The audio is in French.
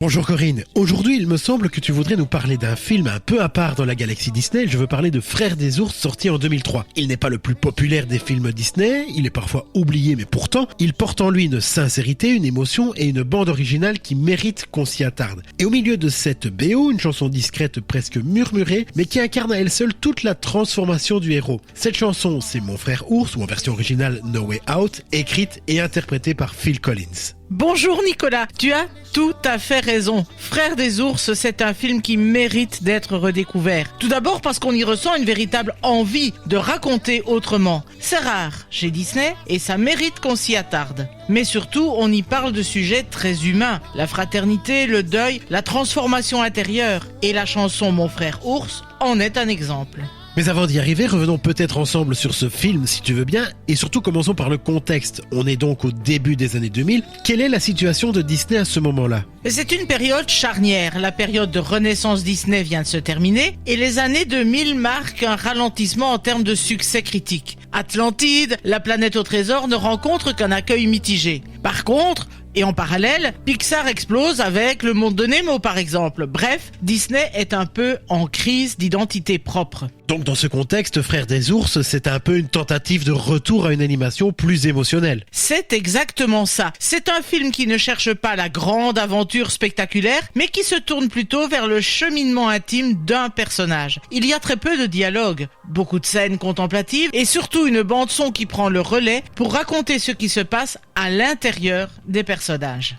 Bonjour Corinne, aujourd'hui il me semble que tu voudrais nous parler d'un film un peu à part dans la galaxie Disney. Je veux parler de Frères des ours sorti en 2003. Il n'est pas le plus populaire des films Disney, il est parfois oublié mais pourtant il porte en lui une sincérité, une émotion et une bande originale qui mérite qu'on s'y attarde. Et au milieu de cette BO, une chanson discrète presque murmurée mais qui incarne à elle seule toute la transformation du héros. Cette chanson c'est Mon frère ours ou en version originale No Way Out, écrite et interprétée par Phil Collins. Bonjour Nicolas, tu as tout à fait raison. Frères des ours, c'est un film qui mérite d'être redécouvert. Tout d'abord parce qu'on y ressent une véritable envie de raconter autrement. C'est rare chez Disney et ça mérite qu'on s'y attarde. Mais surtout, on y parle de sujets très humains. La fraternité, le deuil, la transformation intérieure. Et la chanson Mon frère ours en est un exemple. Mais avant d'y arriver, revenons peut-être ensemble sur ce film si tu veux bien, et surtout commençons par le contexte. On est donc au début des années 2000. Quelle est la situation de Disney à ce moment-là ? C'est une période charnière. La période de renaissance Disney vient de se terminer et les années 2000 marquent un ralentissement en termes de succès critique. Atlantide, La planète au trésor ne rencontre qu'un accueil mitigé. Par contre, et en parallèle, Pixar explose avec Le Monde de Nemo par exemple. Bref, Disney est un peu en crise d'identité propre. Donc dans ce contexte, Frères des ours, c'est un peu une tentative de retour à une animation plus émotionnelle. C'est exactement ça. C'est un film qui ne cherche pas la grande aventure spectaculaire, mais qui se tourne plutôt vers le cheminement intime d'un personnage. Il y a très peu de dialogue, beaucoup de scènes contemplatives et surtout une bande-son qui prend le relais pour raconter ce qui se passe à l'intérieur des personnages.